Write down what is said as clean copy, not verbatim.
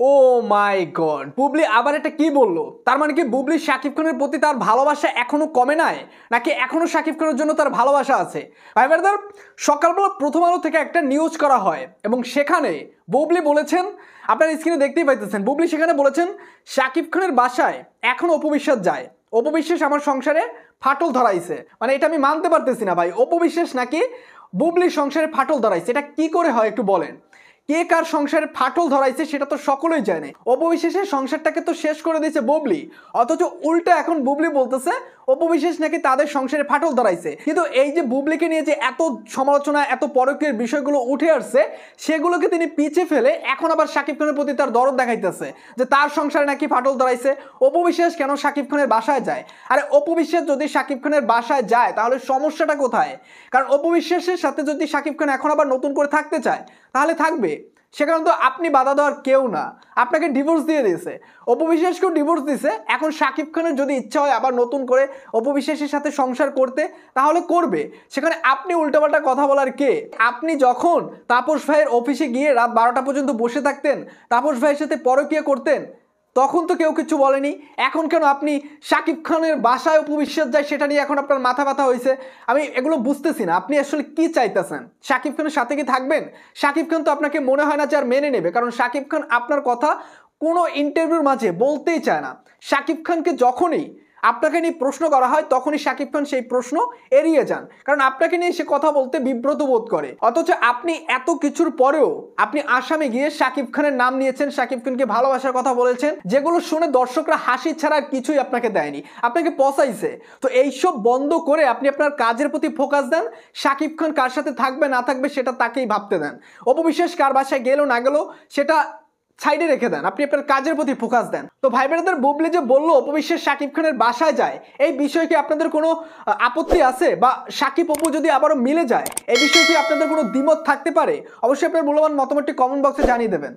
ও মাই god, Bubly আবার এটা কি বললো? তার মানে কি বুবলি শাকিব খানের প্রতি তার ভালোবাসা এখনো কমে নাই, নাকি এখনো শাকিব খানের জন্য তার ভালোবাসা আছে? ভাই ব্রাদার, সকালবেলা প্রথম আলো থেকে একটা নিউজ করা হয় এবং সেখানে বুবলি বলেছেন, আপনার স্ক্রিনে দেখতেই পাইতেছেন, বুবলি সেখানে বলেছেন শাকিব খানের বাসায় এখনো অপবিশ্বাস যায়, অপবিশ্বাস আমার সংসারে ফাটল ধরাইছে। মানে এটা আমি মানতে পারতেছি না ভাই, অপবিশ্বাস নাকি বুবলির সংসারে ফাটল ধরাইছে? এটা কি করে হয় একটু বলেন। কে কার সংসারে ফাটল ধরাইছে সেটা তো সকলেই জানে। অপবিশ্বাসের সংসারটাকে তো শেষ করে দিয়েছে বুবলি, অথচ উল্টা এখন বুবলি বলতেছে অপবিশ্বাস নাকি তাদের সংসারে ফাটল ধরাইছে। কিন্তু এই যে বুবলিকে নিয়ে যে এত সমালোচনা, এত পরকীয় বিষয়গুলো উঠে আসছে, সেগুলোকে তিনি পিছে ফেলে এখন আবার শাকিব খানের প্রতি তার দরদ দেখাইতেছে যে তার সংসারে নাকি ফাটল ধরাইছে। অপবিশ্বাস কেন শাকিব খানের বাসায় যায়? আরে অপবিশ্বাস যদি শাকিব খানের বাসায় যায় তাহলে সমস্যাটা কোথায়? কারণ অপবিশ্বাসের সাথে যদি শাকিব খান এখন আবার নতুন করে থাকতে চায় তাহলে থাকবে, সেখানে তো আপনি বাধা দেওয়ার কেউ না। আপনাকে ডিভোর্স দিয়ে দিয়েছে, অপবিশ্বাসকেও ডিভোর্স দিয়েছে। এখন শাকিব খানের যদি ইচ্ছা হয় আবার নতুন করে অপবিশ্বাসের সাথে সংসার করতে তাহলে করবে, সেখানে আপনি উল্টাপাল্টা কথা বলার কে? আপনি যখন তাপস ভাইয়ের অফিসে গিয়ে রাত 12টা পর্যন্ত বসে থাকতেন, তাপস ভাইয়ের সাথে পরকীয়া করতেন, তখন তো কেউ কিছু বলেনি। এখন কেন আপনি শাকিব খানের বাসায় অপবিশ্বাস যায় সেটা নিয়ে এখন আপনার মাথা ব্যথা হয়েছে? আমি এগুলো বুঝতেছি না, আপনি আসলে কি চাইতেছেন? শাকিব খানের সাথে কি থাকবেন? শাকিব খান তো আপনাকে মনে হয় না যে আর মেনে নেবে, কারণ শাকিব খান আপনার কথা কোনো ইন্টারভিউর মাঝে বলতেই চায় না। শাকিব খানকে যখনই আপনাকে নিয়ে প্রশ্ন করা হয় তখনই শাকিব খান সেই প্রশ্ন এড়িয়ে যান, কারণ আপনাকে নিয়ে সে কথা বলতে বিব্রত বোধ করে। অথচ আপনি এত কিছুর পরেও আপনি আসামে গিয়ে শাকিব খানের নাম নিয়েছেন, শাকিব খানকে ভালোবাসার কথা বলেছেন, যেগুলো শুনে দর্শকরা হাসি ছাড়া আর কিছুই আপনাকে দেয়নি, আপনাকে পচাইছে। তো এইসব বন্ধ করে আপনি আপনার কাজের প্রতি ফোকাস দেন। শাকিব খান কার সাথে থাকবে না থাকবে সেটা তাকেই ভাবতে দেন। অপবিশ্বাস কার বাসায় গেল না গেল সেটা সাইডে রেখে দেন, আপনি আপনার কাজের প্রতি ফোকাস দেন। তো ভাই বোনেদের, বুবলি যে বললো অপবিশ্বাস শাকিব খানের বাসায় যায়, এই বিষয়ে কি আপনাদের কোনো আপত্তি আছে? বা শাকিব অপু যদি আবারও মিলে যায়, এই বিষয়ে কি আপনাদের কোনো দ্বিমত থাকতে পারে? অবশ্যই আপনার মূল্যবান মতামতটি কমেন্ট বক্সে জানিয়ে দেবেন।